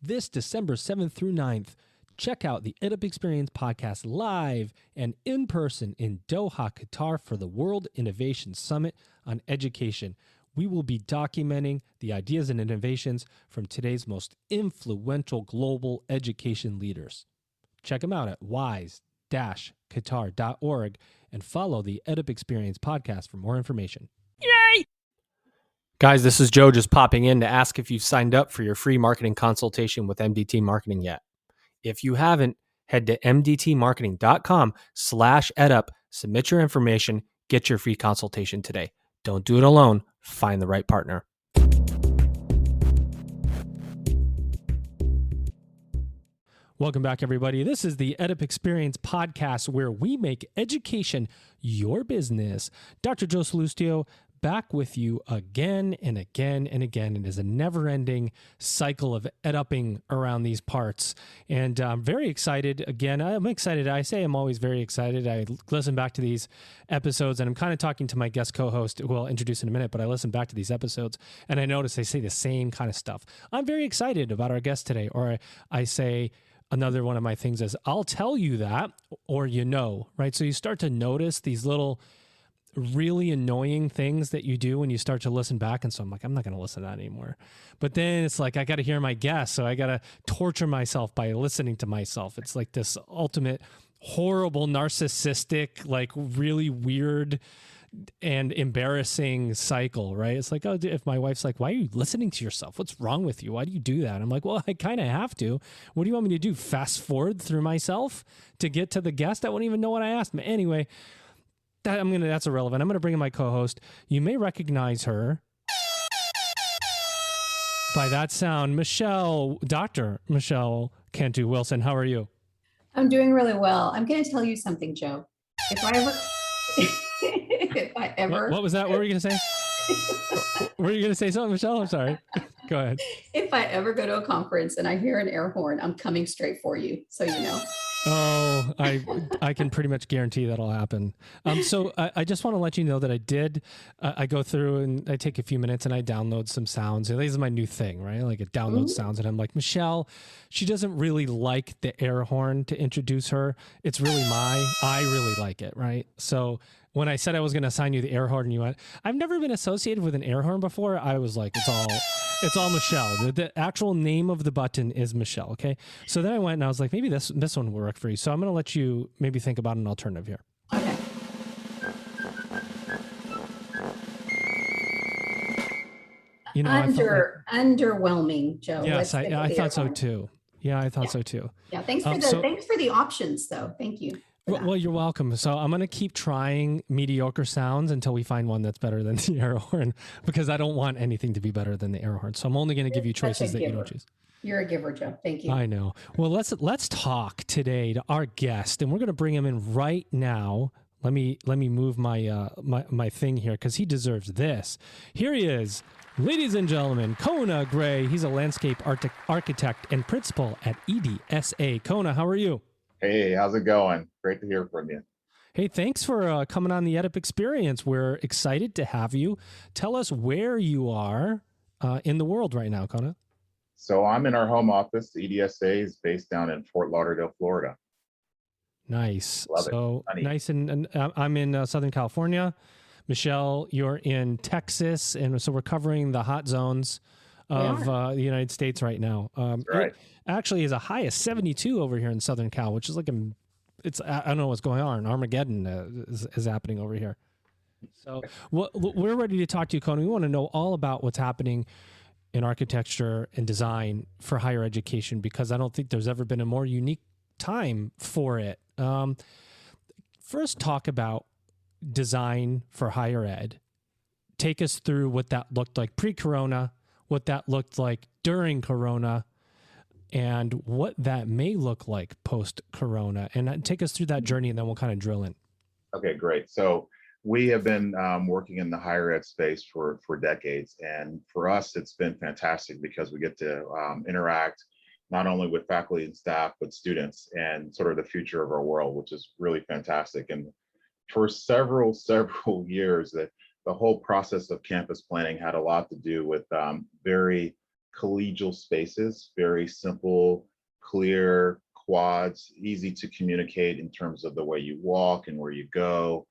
this December 7th through 9th. Check out the EdUp Experience podcast live and in person in Doha, Qatar for the World Innovation Summit on Education. We will be documenting the ideas and innovations from today's most influential global education leaders. Check them out at wise-qatar.org and follow the EdUp Experience podcast for more information. Yay! Guys, this is Joe just popping in to ask if you've signed up for your free marketing consultation with MDT Marketing yet. If you haven't, head to mdtmarketing.com/edup, submit your information, get your free consultation today. Don't do it alone. Find the right partner. Welcome back, everybody. This is the EdUp Experience podcast where we make education your business. Dr. Joe Salustio back with you again and again and again. It is a never-ending cycle of EdUpping around these parts. And I'm very excited. Again, I'm excited. I say I'm always very excited. I listen back to these episodes, and I'm kind of talking to my guest co-host, who I'll introduce in a minute, but I listen back to these episodes, and I notice they say the same kind of stuff. I'm very excited about our guest today, or I say... Another one of my things is I'll tell you that, or right? So you start to notice these little really annoying things that you do when you start to listen back. And so I'm like, I'm not going to listen to that anymore. But then it's like, I got to hear my guests. So I got to torture myself by listening to myself. It's like this ultimate horrible, narcissistic, like really weird and embarrassing cycle, right? It's like, oh, if my wife's like, why are you listening to yourself? What's wrong with you? Why do you do that? I'm like, well, I kind of have to. What do you want me to do? Fast forward through myself to get to the guest? I wouldn't even know what I asked. But anyway, that's irrelevant. I'm going to bring in my co-host. You may recognize her by that sound. Dr. Michelle Cantu Wilson. How are you? I'm doing really well. I'm going to tell you something, Joe. If I ever, what was that? What were you going to say? Were you going to say something, Michelle? I'm sorry. Go ahead. If I ever go to a conference and I hear an air horn, I'm coming straight for you. So you know. Oh, I can pretty much guarantee that'll happen. So I just want to let you know that I go through and I take a few minutes and I download some sounds. And this is my new thing, right? Like it downloads sounds, and I'm like, Michelle, she doesn't really like the air horn to introduce her. It's really I really like it, right? So when I said I was going to assign you the air horn, and you went, I've never been associated with an air horn before. I was like, it's all Michelle. The actual name of the button is Michelle. Okay. So then I went and I was like, maybe this one will work for you. So I'm going to let you maybe think about an alternative here. Okay. Underwhelming, Joe. Yes, I thought so too. Yeah, I thought so too. Yeah. Thanks for the options though. Thank you. Well, you're welcome. So I'm going to keep trying mediocre sounds until we find one that's better than the air horn, because I don't want anything to be better than the air horn. So I'm only going to give you choices that you don't choose. You're a giver, Joe. Thank you. I know. Well, let's talk today to our guest, and we're going to bring him in right now. Let me move my my thing here, because he deserves this. Here he is, ladies and gentlemen, Kona Gray. He's a landscape architect and principal at EDSA. Kona, how are you? Hey, how's it going? Great to hear from you. Hey, thanks for coming on the EdUp Experience. We're excited to have you. Tell us where you are in the world right now, Kona. So I'm in our home office. EDSA is based down in Fort Lauderdale, Florida. Nice. Love so it. Nice. And I'm in Southern California. Michelle, you're in Texas. And so we're covering the hot zones of the United States right now. Right. It actually is a high of 72 over here in Southern Cal, which is like I don't know what's going on. Armageddon is happening over here. So we're ready to talk to you, Kona. We want to know all about what's happening in architecture and design for higher education, because I don't think there's ever been a more unique time for it. First, talk about design for higher ed. Take us through what that looked like pre-corona, what that looked like during corona, and what that may look like post-corona. And take us through that journey, and then we'll kind of drill in. Okay, great. So we have been working in the higher ed space for decades. And for us, it's been fantastic because we get to interact not only with faculty and staff, but students and sort of the future of our world, which is really fantastic. And for several years, that the whole process of campus planning had a lot to do with very collegial spaces, very simple, clear quads, easy to communicate in terms of the way you walk and where you go.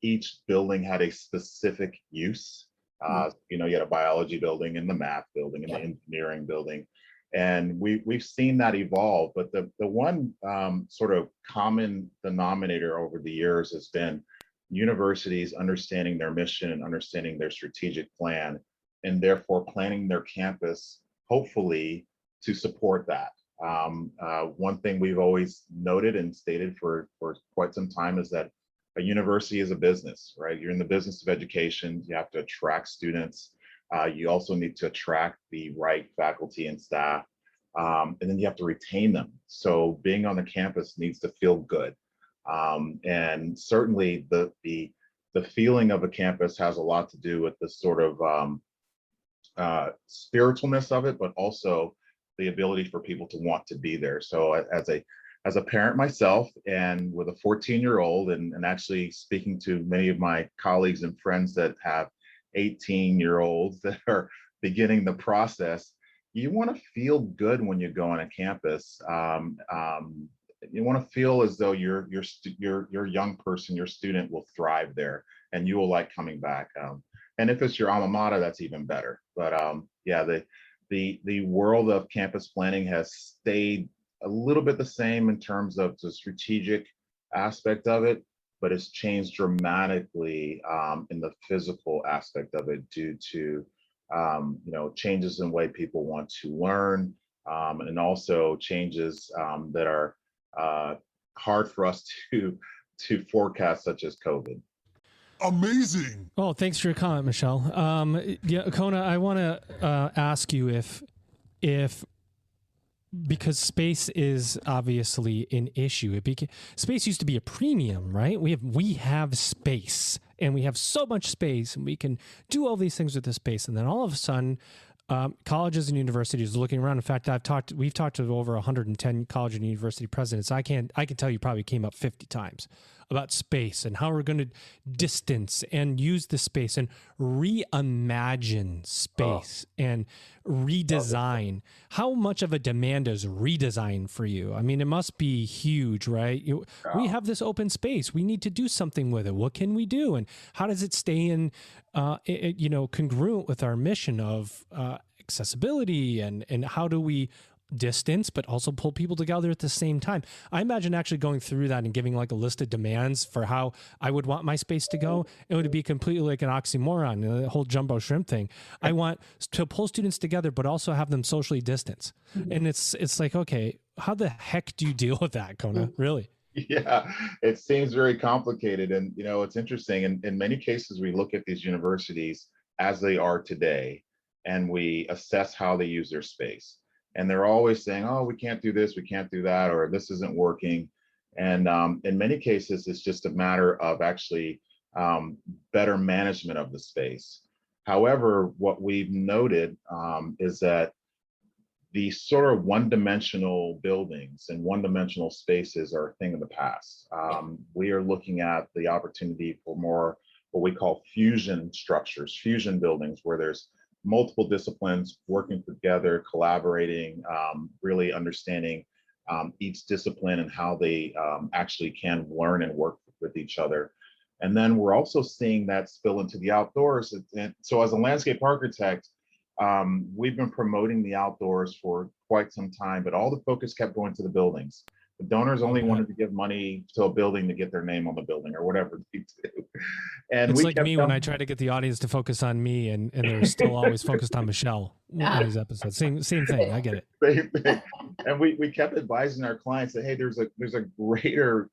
Each building had a specific use. You had a biology building and the math building and the engineering building. And we've seen that evolve. But the one sort of common denominator over the years has been universities understanding their mission and understanding their strategic plan, and therefore planning their campus, hopefully, to support that. One thing we've always noted and stated for quite some time is that a university is a business, right? You're in the business of education. You have to attract students. You also need to attract the right faculty and staff, and then you have to retain them. So being on the campus needs to feel good. And certainly the feeling of a campus has a lot to do with the sort of spiritualness of it, but also the ability for people to want to be there. So as a parent myself, and with a 14-year-old, and actually speaking to many of my colleagues and friends that have 18-year-olds that are beginning the process, you want to feel good when you go on a campus. You want to feel as though your young person, your student, will thrive there, and you will like coming back. And if it's your alma mater, that's even better. But yeah, the world of campus planning has stayed a little bit the same in terms of the strategic aspect of it, but it's changed dramatically in the physical aspect of it due to changes in the way people want to learn, and also changes that are hard for us to forecast, such as COVID. Amazing. Oh, thanks for your comment, Michelle. Yeah, Kona, I want to ask you if because space is obviously an issue. Space used to be a premium, right? We have space, and we have so much space, and we can do all these things with the space. And then all of a sudden, colleges and universities looking around. In fact, we've talked to over 110 college and university presidents. I can tell you probably came up 50 times about space and how we're going to distance and use the space and reimagine space and redesign. How much of a demand is redesign for you? I mean, it must be huge, right? We have this open space. We need to do something with it. What can we do? And how does it stay in, congruent with our mission of accessibility, and how do we distance but also pull people together at the same time? I imagine actually going through that and giving like a list of demands for how I would want my space to go. It would be completely like an oxymoron, the whole jumbo shrimp thing. I want to pull students together but also have them socially distance. And it's like, okay, how the heck do you deal with that, Kona? Really? Yeah, it seems very complicated. And, it's interesting. In many cases, we look at these universities as they are today, and we assess how they use their space. And they're always saying, oh, we can't do this, we can't do that, or this isn't working. And in many cases, it's just a matter of actually better management of the space. However, what we've noted is that the sort of one-dimensional buildings and one-dimensional spaces are a thing of the past. We are looking at the opportunity for more what we call fusion structures, fusion buildings, where there's multiple disciplines working together, collaborating, really understanding each discipline and how they actually can learn and work with each other. And then we're also seeing that spill into the outdoors. And so as a landscape architect, we've been promoting the outdoors for quite some time, but all the focus kept going to the buildings. The donors only wanted to give money to a building to get their name on the building or whatever they do. And it's like me when I try to get the audience to focus on me, and they're still always focused on Michelle in these episodes. Same thing. I get it. Same thing. And we kept advising our clients that, hey, there's a greater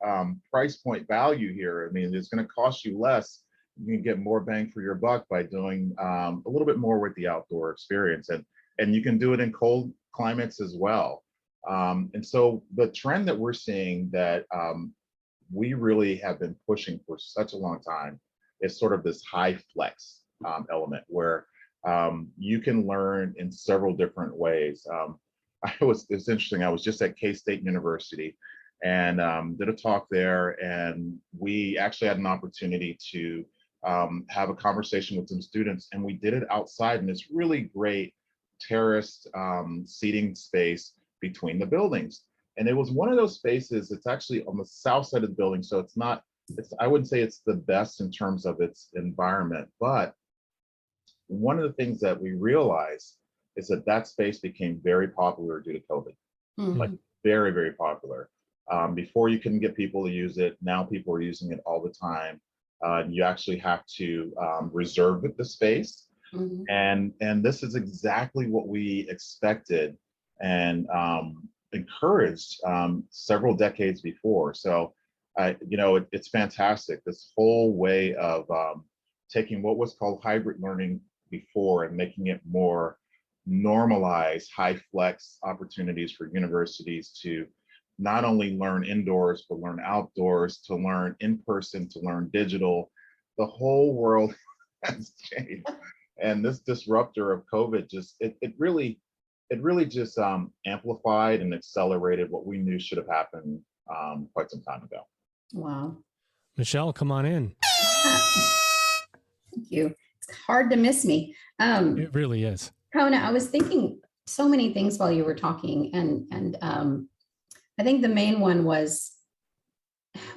price point value here. I mean, it's going to cost you less. You can get more bang for your buck by doing a little bit more with the outdoor experience, and you can do it in cold climates as well. And so the trend that we're seeing that we really have been pushing for such a long time is sort of this high flex element where you can learn in several different ways. It's interesting. I was just at K-State University and did a talk there, and we actually had an opportunity to have a conversation with some students, and we did it outside, and it's really great terraced seating space between the buildings. And it was one of those spaces, it's actually on the south side of the building. So it's not, I wouldn't say it's the best in terms of its environment, but one of the things that we realized is that that space became very popular due to COVID. Like very, very popular. Before you couldn't get people to use it. Now people are using it all the time. You actually have to reserve the space. And this is exactly what we expected and encouraged several decades before. So, it's fantastic. This whole way of taking what was called hybrid learning before and making it more normalized, high flex opportunities for universities to not only learn indoors, but learn outdoors, to learn in person, to learn digital. The whole world has changed. And this disruptor of COVID it really just amplified and accelerated what we knew should have happened quite some time ago. Wow. Michelle, come on in. Thank you. It's hard to miss me. It really is. Kona, I was thinking so many things while you were talking, and I think the main one was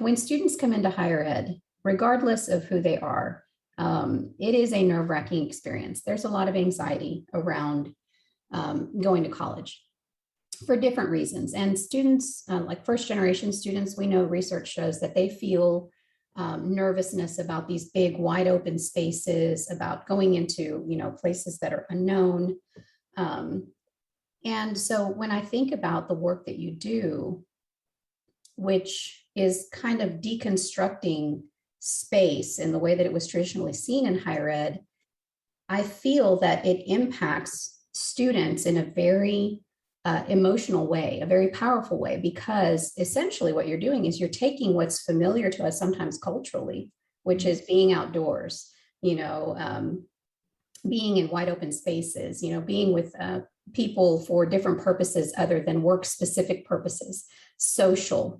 when students come into higher ed, regardless of who they are, it is a nerve-wracking experience. There's a lot of anxiety around going to college for different reasons. And students, like first-generation students, we know research shows that they feel nervousness about these big, wide open spaces, about going into, places that are unknown. And so when I think about the work that you do, which is kind of deconstructing space in the way that it was traditionally seen in higher ed, I feel that it impacts students in a very emotional way, a very powerful way, because essentially what you're doing is you're taking what's familiar to us sometimes culturally, which is being outdoors, being in wide open spaces, being with people for different purposes other than work specific purposes, social,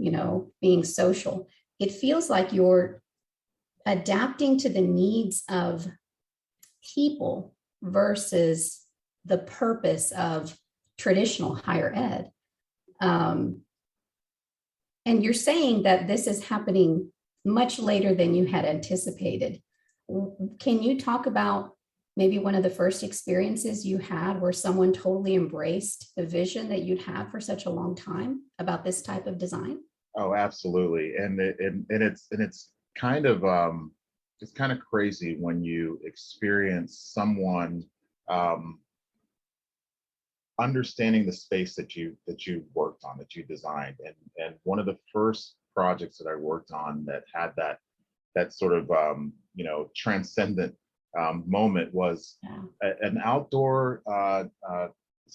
being social. It feels like you're adapting to the needs of people versus the purpose of traditional higher ed. And you're saying that this is happening much later than you had anticipated. Can you talk about maybe one of the first experiences you had where someone totally embraced the vision that you'd had for such a long time about this type of design? Oh, absolutely. And it's kind of crazy when you experience someone understanding the space that you worked on, that you designed. And one of the first projects that I worked on that had that sort of transcendent moment was an outdoor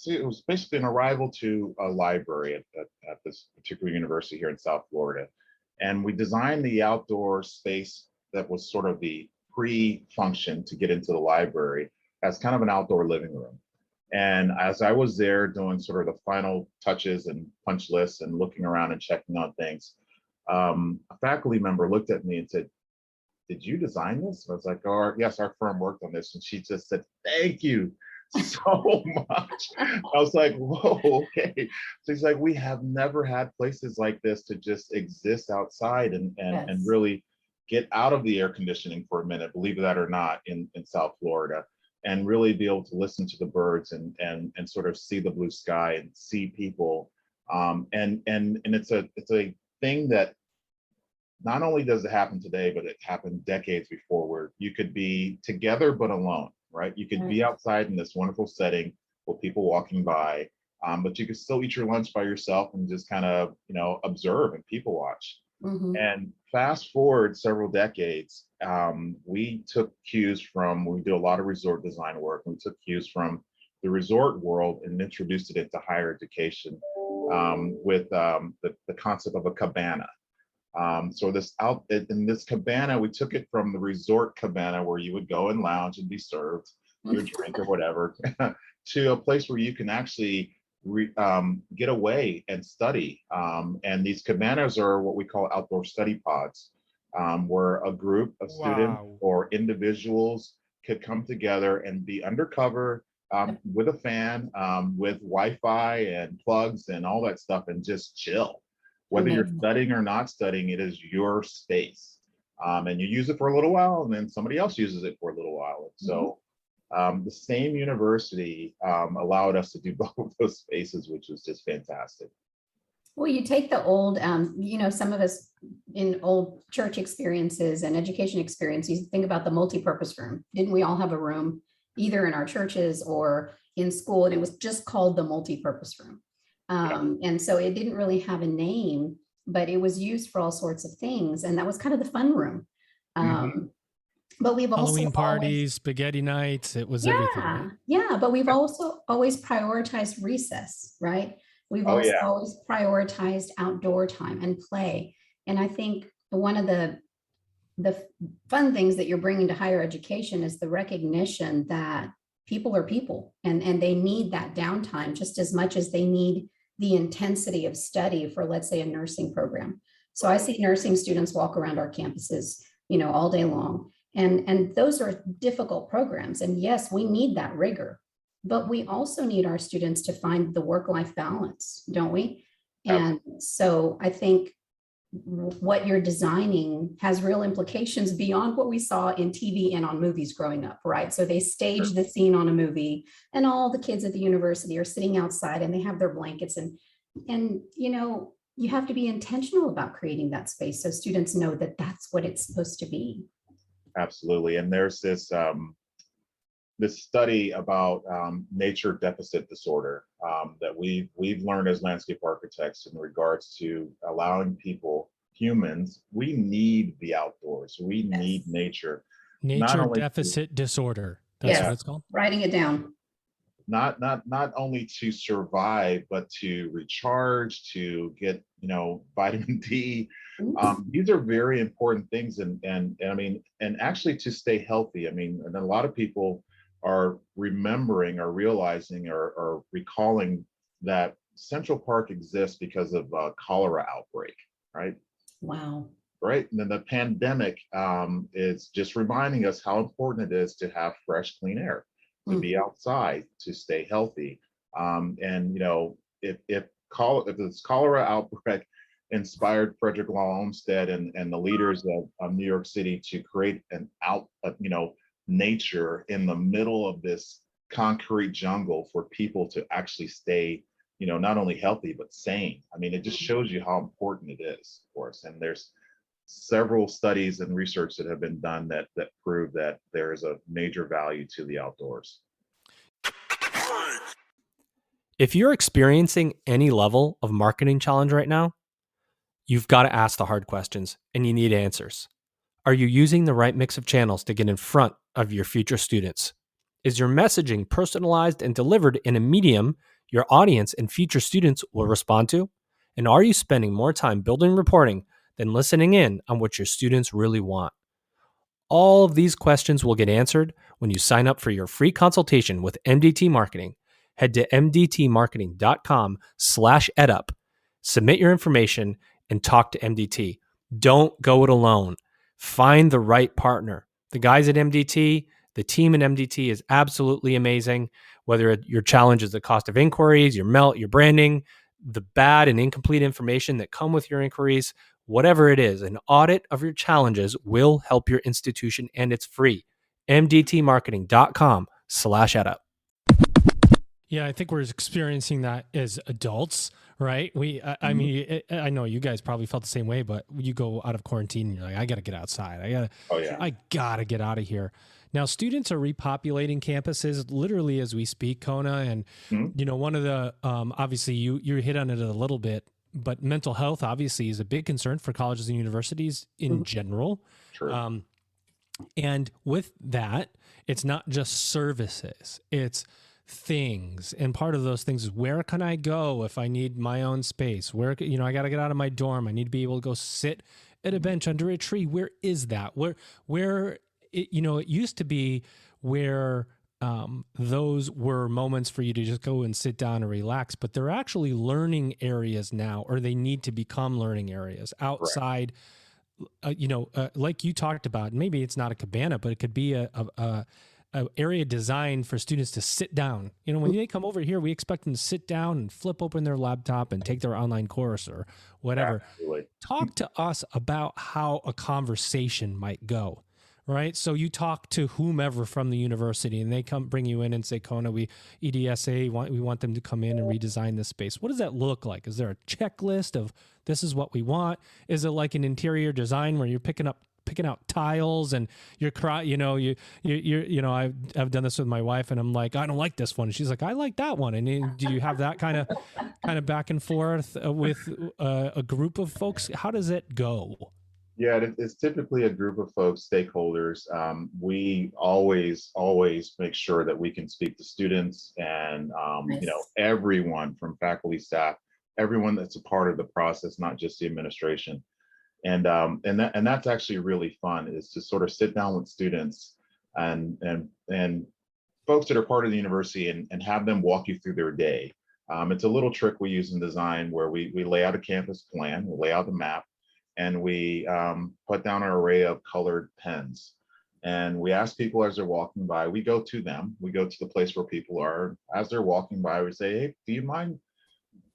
it was basically an arrival to a library at this particular university here in South Florida. And we designed the outdoor space that was sort of the pre-function to get into the library as kind of an outdoor living room. And as I was there doing sort of the final touches and punch lists and looking around and checking on things, a faculty member looked at me and said, "Did you design this?" And I was like, "Oh, yes, our firm worked on this." And she just said, "Thank you so much." I was like, "Whoa, okay." So she's like, "We have never had places like this to just exist outside and really get out of the air conditioning for a minute, believe that or not, in South Florida, and really be able to listen to the birds and sort of see the blue sky and see people." And it's a thing that not only does it happen today, but it happened decades before, where you could be together but alone, right? You could be outside in this wonderful setting with people walking by, but you could still eat your lunch by yourself and just kind of, observe and people watch. And fast forward several decades, we took cues from, we did a lot of resort design work. We took cues from the resort world and introduced it into higher education with the concept of a cabana. So in this cabana, we took it from the resort cabana where you would go and lounge and be served your drink or whatever, to a place where you can actually get away and study. And these cabanas are what we call outdoor study pods, where a group of students or individuals could come together and be undercover, with a fan, with Wi-Fi and plugs and all that stuff, and just chill. Whether you're Amazing. studying or not studying, it is your space. And you use it for a little while, and then somebody else uses it for a little while. And so the same university allowed us to do both of those spaces, which was just fantastic. Well, you take the old, some of us in old church experiences and education experience, you think about the multi-purpose room. Didn't we all have a room either in our churches or in school? And it was just called the multi-purpose room. And so it didn't really have a name, but it was used for all sorts of things. And that was kind of the fun room. But we've also Halloween parties, spaghetti nights, it was everything. Right? Yeah, but we've also always prioritized recess, right? We've also always prioritized outdoor time and play. And I think one of the fun things that you're bringing to higher education is the recognition that people are people, and they need that downtime just as much as they need the intensity of study for, let's say, a nursing program. So I see nursing students walk around our campuses, all day long. And those are difficult programs. And yes, we need that rigor, but we also need our students to find the work-life balance, don't we? And so I think what you're designing has real implications beyond what we saw in TV and on movies growing up, right? So they stage the scene on a movie, and all the kids at the university are sitting outside and they have their blankets, and you have to be intentional about creating that space so students know that that's what it's supposed to be. Absolutely. And there's this study about nature deficit disorder that we've learned as landscape architects in regards to allowing people, humans, we need the outdoors. We need nature. Nature deficit disorder. That's what it's called. Writing it down. Not only to survive, but to recharge, to get vitamin D. These are very important things, and I mean, and actually to stay healthy. I mean, and a lot of people are remembering or realizing or recalling that Central Park exists because of a cholera outbreak, right? Wow. Right. And then the pandemic is just reminding us how important it is to have fresh, clean air, to be outside, to stay healthy. And if this cholera outbreak inspired Frederick Law Olmsted and the leaders of New York City to create nature in the middle of this concrete jungle for people to actually stay, not only healthy, but sane. I mean, it just shows you how important it is for us. And there's several studies and research that have been done that prove that there is a major value to the outdoors. If you're experiencing any level of marketing challenge right now, you've got to ask the hard questions and you need answers. Are you using the right mix of channels to get in front of your future students? Is your messaging personalized and delivered in a medium your audience and future students will respond to? And are you spending more time building reporting than listening in on what your students really want? All of these questions will get answered when you sign up for your free consultation with MDT Marketing. Head to mdtmarketing.com/edup, submit your information, and talk to MDT. Don't go it alone. Find the right partner. The guys at MDT, the team at MDT is absolutely amazing. Whether your challenge is the cost of inquiries, your branding, the bad and incomplete information that come with your inquiries, whatever it is, an audit of your challenges will help your institution, and it's free. mdtmarketing.com/edup. Yeah, I think we're experiencing that as adults, right? I mean, I know you guys probably felt the same way, but you go out of quarantine and you're like, I got to get outside. I got to get out of here. Now, students are repopulating campuses literally as we speak, Kona. And, one of the, obviously you hit on it a little bit, but mental health obviously is a big concern for colleges and universities in general. True. And with that, it's not just services, it's things. And part of those things is, where can I go if I need my own space? Where, I got to get out of my dorm. I need to be able to go sit at a bench under a tree. Where is that? Where it used to be where those were moments for you to just go and sit down and relax, but they're actually learning areas now, or they need to become learning areas outside. Like you talked about, maybe it's not a cabana, but it could be a a area designed for students to sit down. You know, when they come over here, we expect them to sit down and flip open their laptop and take their online course or whatever. Absolutely. Talk to us about how a conversation might go, right? So you talk to whomever from the university and they come bring you in and say, Kona, we EDSA, we want them to come in and redesign this space. What does that look like? Is there a checklist of this is what we want? Is it like an interior design where you're picking out tiles and you're I've done this with my wife and I'm like, I don't like this one. And she's like, I like that one. And do you have that kind of back and forth with a group of folks? How does it go? Yeah, it's typically a group of folks, stakeholders. We always make sure that we can speak to students and Nice. everyone from faculty, staff, everyone that's a part of the process, not just the administration. And that's actually really fun, is to sort of sit down with students and folks that are part of the university and have them walk you through their day. It's a little trick we use in design where we lay out a campus plan, we lay out the map, and we put down an array of colored pens. And we ask people as they're walking by, we go to them, we go to the place where people are. As they're walking by, we say, hey, do you mind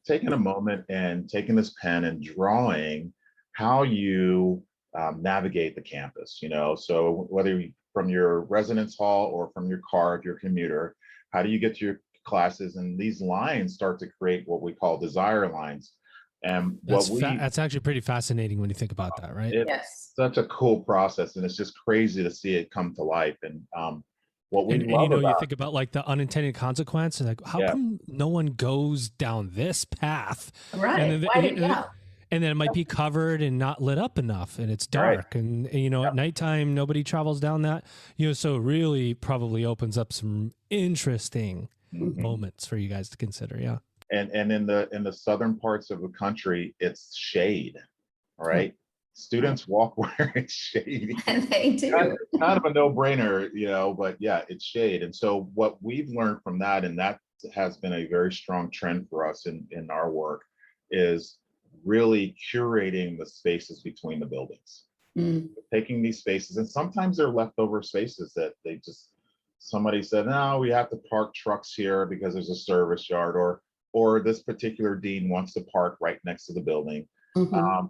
taking a moment and taking this pen and drawing how you navigate the campus, so whether from your residence hall or from your car, if you're a commuter, how do you get to your classes? And these lines start to create what we call desire lines. And that's actually pretty fascinating when you think about that, right? Yes. Such a cool process, and it's just crazy to see it come to life. And what we love you about think about like the unintended consequence, like how come no one goes down this path? Right. And then it might be covered and not lit up enough and it's dark. Right. And at nighttime, nobody travels down that, so it really probably opens up some interesting moments for you guys to consider. Yeah. And in the southern parts of the country, it's shade. All right. Students walk where it's shady. And they do. Kind of a no-brainer, but yeah, it's shade. And so what we've learned from that, and that has been a very strong trend for us in our work, is really curating the spaces between the buildings. Taking these spaces, and sometimes they're leftover spaces that somebody said, no, we have to park trucks here because there's a service yard, or this particular dean wants to park right next to the building.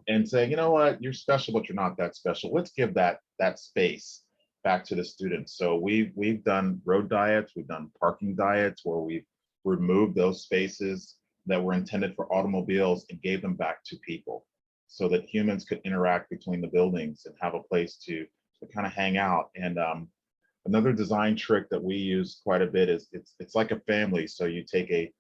And say, you know what, you're special, but you're not that special. Let's give that space back to the students. So we've done road diets, we've done parking diets where we've removed those spaces that were intended for automobiles and gave them back to people so that humans could interact between the buildings and have a place to kind of hang out. And another design trick that we use quite a bit is it's like a family. So you take a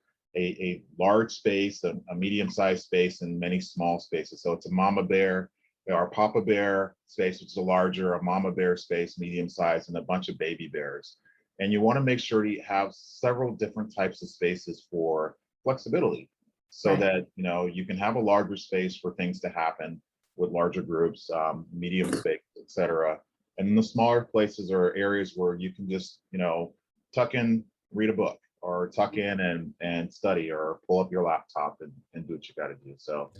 large space, a medium-sized space, and many small spaces. So it's a mama bear, our papa bear space, which is a larger, a mama bear space, medium-sized, and a bunch of baby bears. And you want to make sure you have several different types of spaces for flexibility, so that you can have a larger space for things to happen with larger groups, medium space, etc. And the smaller places are areas where you can just tuck in, read a book, or tuck in and study, or pull up your laptop and do what you got to do. So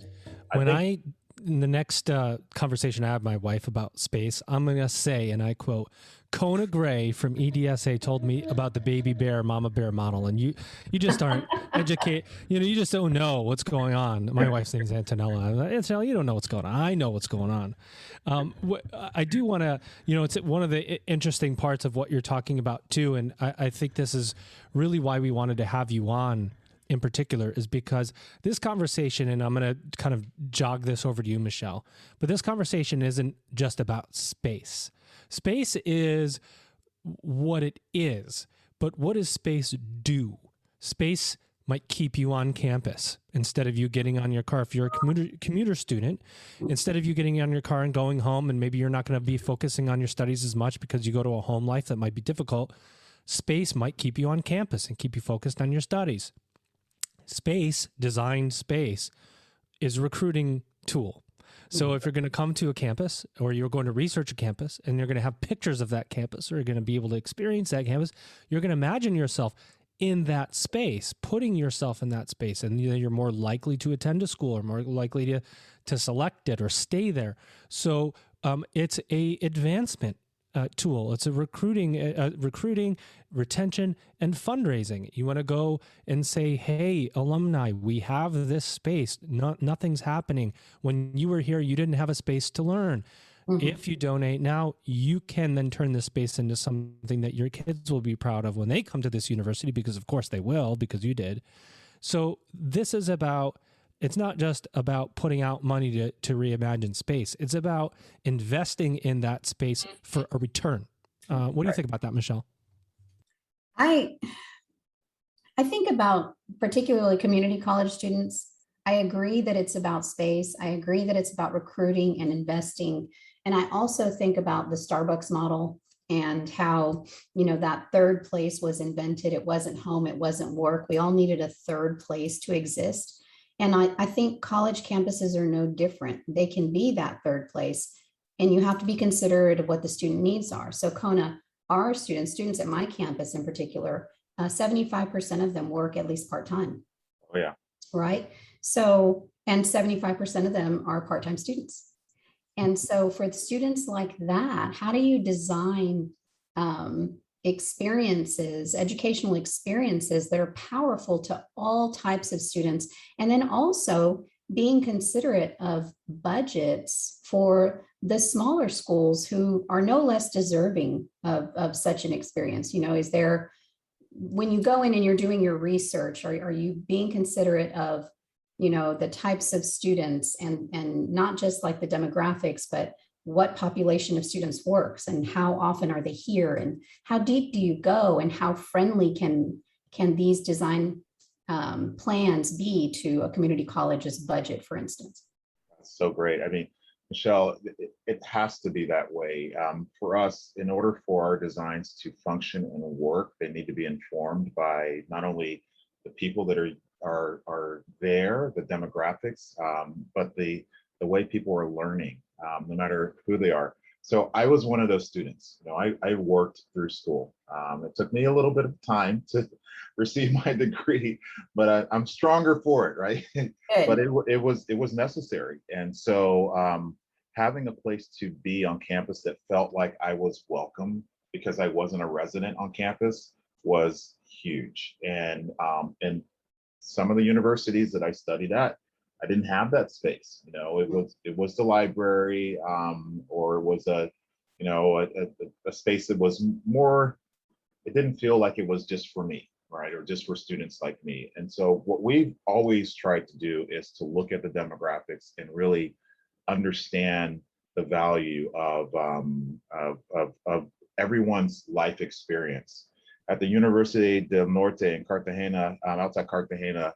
in the next conversation I have with my wife about space, I'm going to say, and I quote, Kona Gray from EDSA told me about the baby bear, mama bear model. And you just aren't educated. You just don't know what's going on. My wife's name is Antonella. Antonella, you don't know what's going on. I know what's going on. I do want to, it's one of the interesting parts of what you're talking about too. And I think this is really why we wanted to have you on in particular, is because this conversation, and I'm going to kind of jog this over to you, Michelle, but this conversation isn't just about space. Space is what it is, but what does space do? Space might keep you on campus instead of you getting on your car. If you're a commuter student, instead of you getting on your car and going home, and maybe you're not going to be focusing on your studies as much because you go to a home life that might be difficult, space might keep you on campus and keep you focused on your studies. Designed space is a recruiting tool. So if you're going to come to a campus, or you're going to research a campus, and you're going to have pictures of that campus, or you're going to be able to experience that campus, you're going to imagine yourself in that space, putting yourself in that space, and you're more likely to attend a school, or more likely to select it or stay there. So it's a advancement tool. It's a recruiting, retention, and fundraising. You want to go and say, hey, alumni, we have this space. Nothing's happening. When you were here, you didn't have a space to learn. If you donate now, you can then turn this space into something that your kids will be proud of when they come to this university, because of course they will, because you did. So this is about, it's not just about putting out money to reimagine space. It's about investing in that space for a return. What do you think about that, Michelle? I think about particularly community college students. I agree that it's about space. I agree that it's about recruiting and investing. And I also think about the Starbucks model and how, that third place was invented. It wasn't home, it wasn't work. We all needed a third place to exist. And I think college campuses are no different. They can be that third place, and you have to be considerate of what the student needs are. So Kona, our students at my campus in particular, 75% of them work at least part-time. Oh yeah. Right. So, and 75% of them are part-time students. And so for the students like that, how do you design experiences, educational experiences that are powerful to all types of students? And then also being considerate of budgets for the smaller schools who are no less deserving of such an experience. Is there, when you go in and you're doing your research, are you being considerate of the types of students and not just like the demographics, but what population of students works and how often are they here and how deep do you go and how friendly can these design plans be to a community college's budget, for instance? That's so great. I mean, Michelle, it has to be that way. For us, in order for our designs to function and work, they need to be informed by not only the people that are there, the demographics, but the way people are learning, no matter who they are. So I was one of those students. I worked through school. It took me a little bit of time to receive my degree, but I'm stronger for it, right? But it was necessary. And so having a place to be on campus that felt like I was welcome because I wasn't a resident on campus was huge. And some of the universities that I studied at, I didn't have that space. It was the library, or it was a space that was more. It didn't feel like it was just for me, right, or just for students like me. And so what we've always tried to do is to look at the demographics and really understand the value of everyone's life experience. At the University del Norte in Cartagena, outside Cartagena,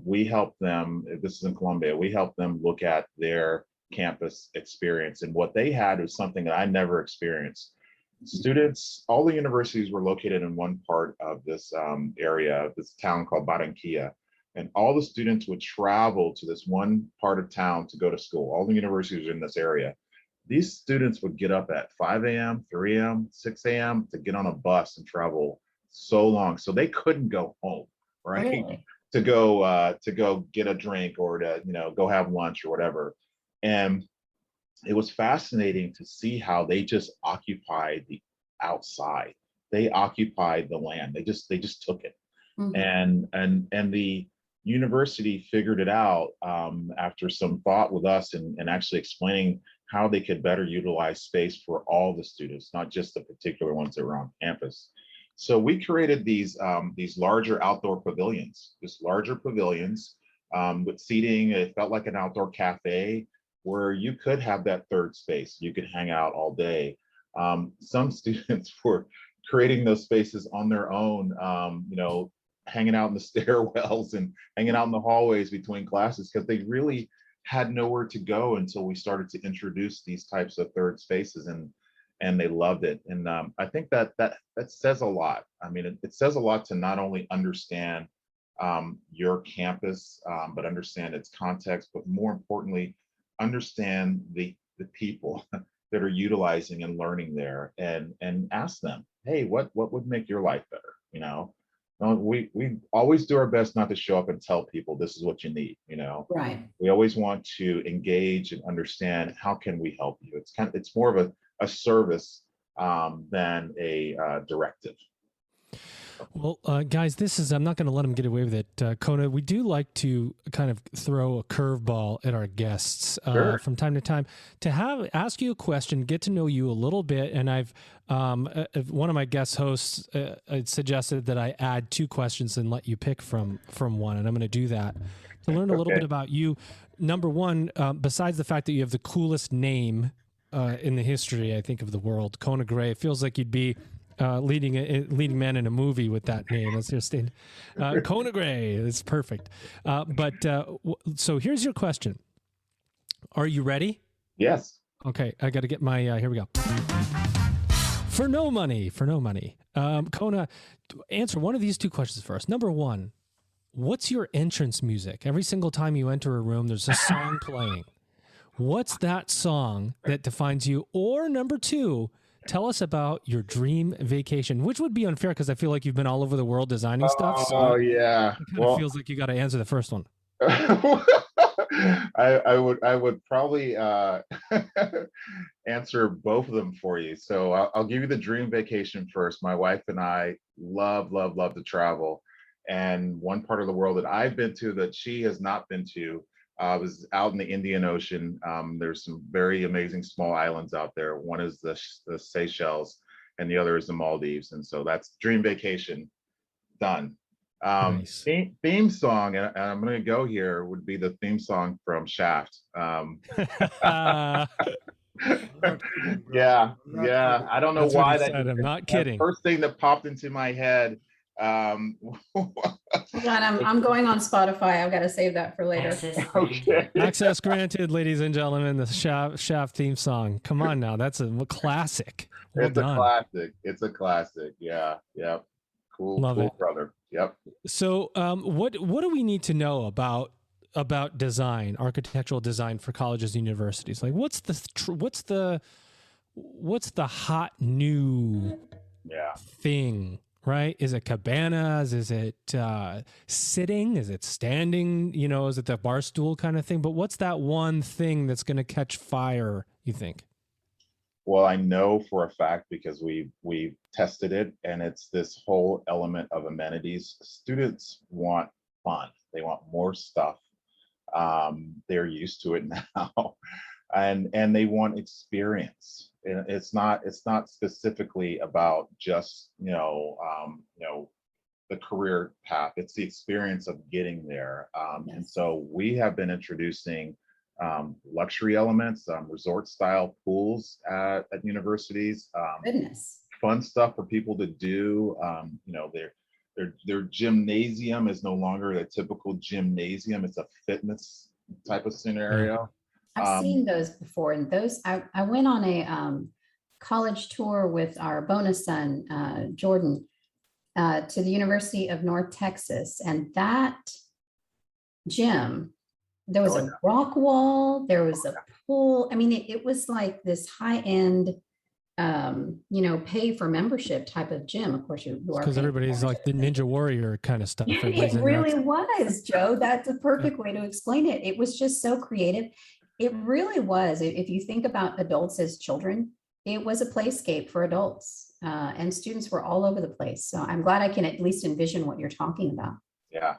we help them, this is in Colombia, we help them look at their campus experience. And what they had was something that I never experienced. Students, all the universities were located in one part of this area, this town called Barranquilla. And all the students would travel to this one part of town to go to school. All the universities are in this area. These students would get up at 5 a.m., 3 a.m., 6 a.m. to get on a bus and travel so long. So they couldn't go home, right? Really? To go get a drink or to, go have lunch or whatever. And it was fascinating to see how they just occupied the outside. They occupied the land. They just took it. Mm-hmm. And the university figured it out after some thought with us and actually explaining how they could better utilize space for all the students, not just the particular ones that were on campus. So we created these larger outdoor pavilions, with seating. It felt like an outdoor cafe where you could have that third space. You could hang out all day. Some students were creating those spaces on their own, hanging out in the stairwells and hanging out in the hallways between classes because they really had nowhere to go until we started to introduce these types of third spaces, and they loved it. And I think that says a lot. I mean, it says a lot to not only understand your campus, but understand its context, but more importantly, understand the people that are utilizing and learning there, and ask them, hey, what would make your life better? We always do our best not to show up and tell people this is what you need, Right. We always want to engage and understand how can we help you. It's more of a service than a directive. Well, guys, I'm not going to let them get away with it. Kona, we do like to kind of throw a curveball at our guests Sure. from time to time to ask you a question, get to know you a little bit. And one of my guest hosts suggested that I add 2 questions and let you pick from one. And I'm going to do that to learn a little bit about you. Number one, besides the fact that you have the coolest name in the history, I think, of the world, Kona Gray, it feels like you'd be leading man in a movie with that name. That's your state. Kona Gray. It's perfect. So here's your question. Are you ready? Yes. Okay. I got to get my, here we go. For no money. Kona, answer one of these 2 questions for us. Number 1, what's your entrance music? Every single time you enter a room, there's a song playing. What's that song that defines you? Or number 2, tell us about your dream vacation, which would be unfair because I feel like you've been all over the world designing stuff. Oh, yeah. It kind of feels like you got to answer the first one. I would probably answer both of them for you. So I'll give you the dream vacation first. My wife and I love to travel. And one part of the world that I've been to that she has not been to was out in the Indian Ocean. There's some very amazing small islands out there. One is the Seychelles and the other is the Maldives. And so that's dream vacation done. Nice. Theme song, and I'm going to go here, would be the theme song from Shaft. Yeah. I don't know That's why that. I'm not kidding. First thing that popped into my head. Hold on, I'm going on Spotify. I've got to save that for later. Okay. Access granted, ladies and gentlemen. The Shaft theme song. Come on now, that's a classic. Well It's done. a classic. It's a classic. Yeah. Cool. Love cool it. Brother. Yep. So, what do we need to know about design, architectural design for colleges and universities? Like, what's the hot new thing? Right? Is it cabanas? Is it sitting? Is it standing? Is it the bar stool kind of thing? But what's that one thing that's going to catch fire, you think? Well, I know for a fact because we've tested it, and it's this whole element of amenities. Students want fun. They want more stuff. They're used to it now, and they want experience. And it's not specifically about just the career path. It's the experience of getting there. Yes. And so we have been introducing luxury elements, resort style pools at universities, Goodness. fun stuff for people to do. Their gymnasium is no longer a typical gymnasium. It's a fitness type of scenario. I've seen those before, and those I went on a college tour with our bonus son, Jordan, to the University of North Texas, and that gym, there was a rock wall, there was a pool. I mean, it was like this high-end, pay for membership type of gym. Of course, you are because everybody's like the Ninja Warrior kind of stuff. It really was, Joe. That's a perfect way to explain it. It was just so creative. It really was. If you think about adults as children, it was a playscape for adults, and students were all over the place. So I'm glad I can at least envision what you're talking about. Yeah,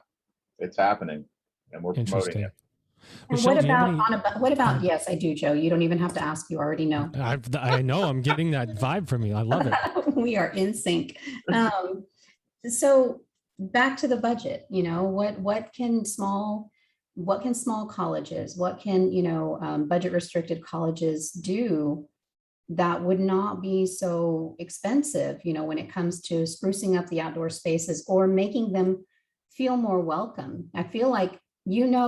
it's happening, and we're promoting it. And Michelle, what about, yes, I do, Joe. You don't even have to ask. You already know. I know. I'm getting that vibe from you. I love it. We are in sync. So back to the budget, what can small colleges, what can, budget restricted colleges do that would not be so expensive, when it comes to sprucing up the outdoor spaces or making them feel more welcome? I feel like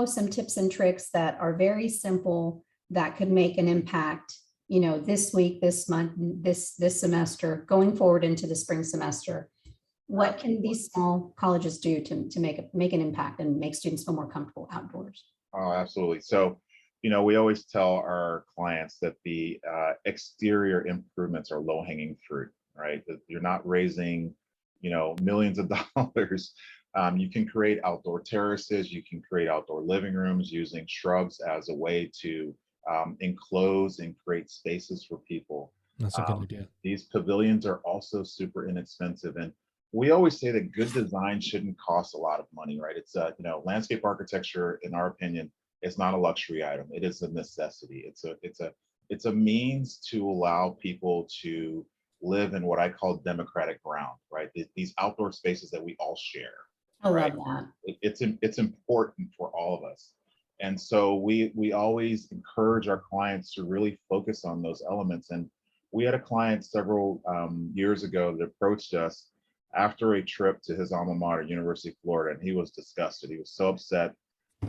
some tips and tricks that are very simple that could make an impact, this week, this month, this semester, going forward into the spring semester. What can these small colleges do to make an impact and make students feel more comfortable outdoors? Oh, absolutely. So, we always tell our clients that the exterior improvements are low-hanging fruit, right? That you're not raising, millions of dollars. You can create outdoor terraces, you can create outdoor living rooms using shrubs as a way to enclose and create spaces for people. That's a good idea. These pavilions are also super inexpensive. And we always say that good design shouldn't cost a lot of money, right? It's landscape architecture, in our opinion, is not a luxury item. It is a necessity. It's a means to allow people to live in what I call democratic ground, right? These outdoor spaces that we all share, I right? love that. It's important for all of us. And so we always encourage our clients to really focus on those elements. And we had a client several years ago that approached us after a trip to his alma mater, University of Florida, and he was disgusted. He was so upset.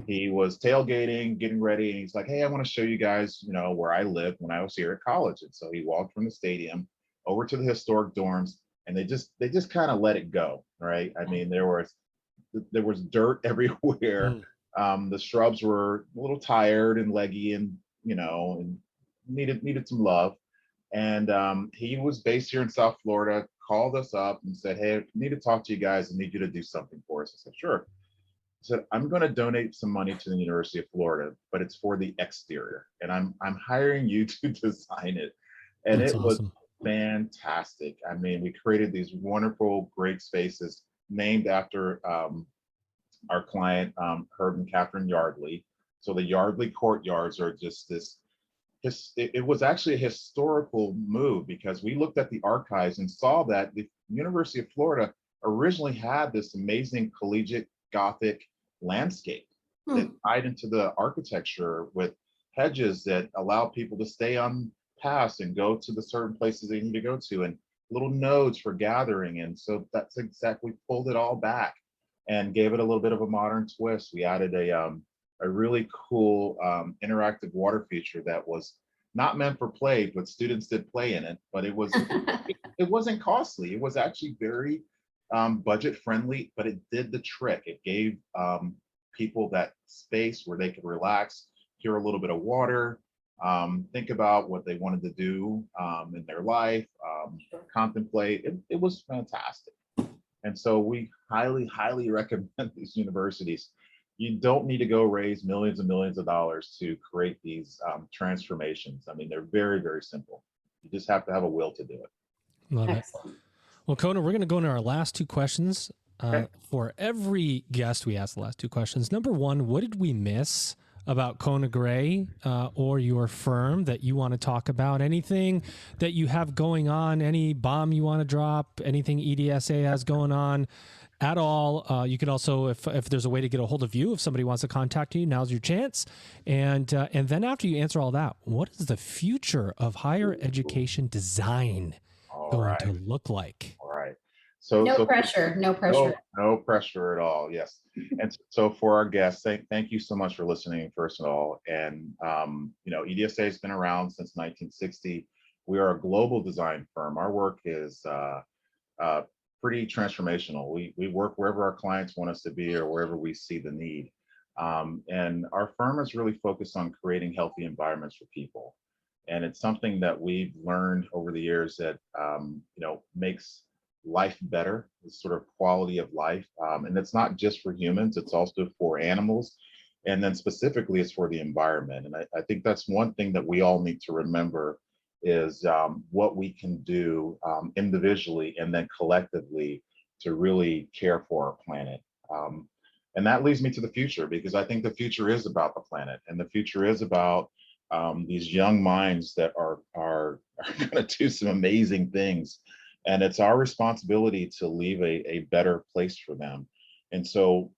He was tailgating, getting ready, and he's like, "Hey, I want to show you guys, where I lived when I was here at college." And so he walked from the stadium over to the historic dorms, and they just kind of let it go, right? I mean, there was dirt everywhere. The shrubs were a little tired and leggy, and and needed some love. And he was based here in South Florida, called us up and said, "Hey, I need to talk to you guys. I need you to do something for us." I said, "Sure." I said, "I'm going to donate some money to the University of Florida, but it's for the exterior, and I'm hiring you to design it." And That's it was awesome. fantastic. I mean, we created these wonderful, great spaces named after our client, Herb and Catherine Yardley. So the Yardley courtyards are just this. It was actually a historical move because we looked at the archives and saw that the University of Florida originally had this amazing collegiate Gothic landscape that tied into the architecture with hedges that allow people to stay on paths and go to the certain places they need to go to, and little nodes for gathering. And so that's exactly, pulled it all back and gave it a little bit of a modern twist. We added a really cool interactive water feature that was not meant for play, but students did play in it. But it wasn't costly. It was actually very budget friendly, but it did the trick. It gave people that space where they could relax, hear a little bit of water, think about what they wanted to do in their life, contemplate. It was fantastic. And so we highly, highly recommend these universities. You don't need to go raise millions and millions of dollars to create these transformations. I mean, they're very, very simple. You just have to have a will to do it. Love it. Excellent. Well, Kona, we're going to go into our last two questions. Okay. For every guest, we ask the last two questions. Number one, what did we miss about Kona Gray or your firm that you want to talk about? Anything that you have going on, any bomb you want to drop, anything EDSA has going on at all? You can also, if there's a way to get a hold of you, if somebody wants to contact you, now's your chance. And then after you answer all that, what is the future of higher education design going to look like? All right. So No pressure. No pressure. No pressure at all. Yes. And so for our guests, thank you so much for listening, first of all. And EDSA has been around since 1960. We are a global design firm. Our work is pretty transformational. We work wherever our clients want us to be or wherever we see the need. And our firm is really focused on creating healthy environments for people. And it's something that we've learned over the years that makes life better, the sort of quality of life. And it's not just for humans, it's also for animals. And then specifically it's for the environment. And I think that's one thing that we all need to remember is what we can do individually and then collectively to really care for our planet. And that leads me to the future, because I think the future is about the planet, and the future is about these young minds that are going to do some amazing things. And it's our responsibility to leave a better place for them. And so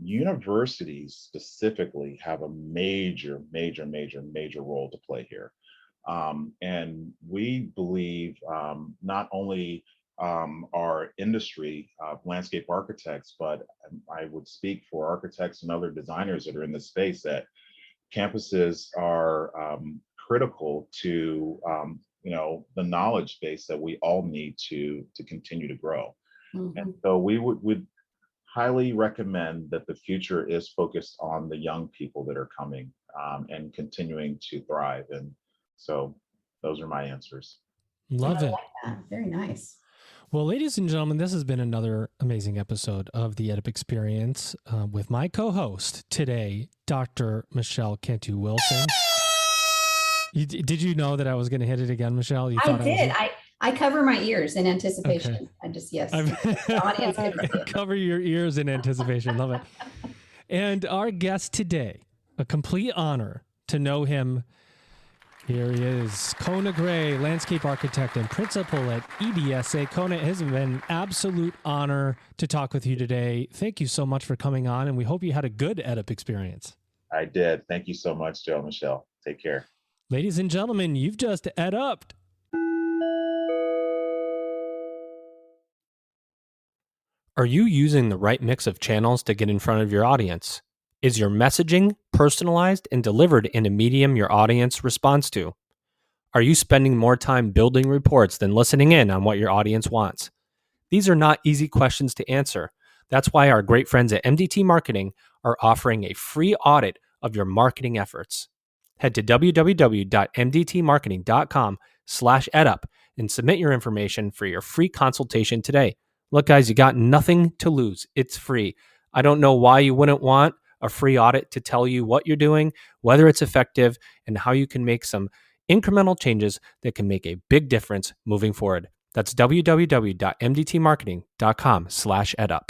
universities specifically have a major role to play here. And we believe not only our industry, landscape architects, but I would speak for architects and other designers that are in this space, that campuses are critical to the knowledge base that we all need to continue to grow. Mm-hmm. And so we would highly recommend that the future is focused on the young people that are coming and continuing to thrive. And so those are my answers. Love it. I like that. Very nice. Well, ladies and gentlemen, this has been another amazing episode of the EdUp Experience with my co-host today, Dr. Michelle Cantu Wilson. Did you know that I was going to hit it again, Michelle? You I thought did. I was. I cover my ears in Okay. anticipation. I just, yes. The audience couldn't see it. Cover your ears in anticipation. Love it. And our guest today, a complete honor to know him. Here he is, Kona Gray, landscape architect and principal at EDSA. Kona, it has been an absolute honor to talk with you today. Thank you so much for coming on, and we hope you had a good EdUp experience. I did. Thank you so much, Joe, Michelle. Take care. Ladies and gentlemen, you've just EdUp'd. Are you using the right mix of channels to get in front of your audience? Is your messaging personalized and delivered in a medium your audience responds to? Are you spending more time building reports than listening in on what your audience wants? These are not easy questions to answer. That's why our great friends at MDT Marketing are offering a free audit of your marketing efforts. Head to www.mdtmarketing.com/edup and submit your information for your free consultation today. Look, guys, you got nothing to lose. It's free. I don't know why you wouldn't want a free audit to tell you what you're doing, whether it's effective, and how you can make some incremental changes that can make a big difference moving forward. That's www.mdtmarketing.com/edup.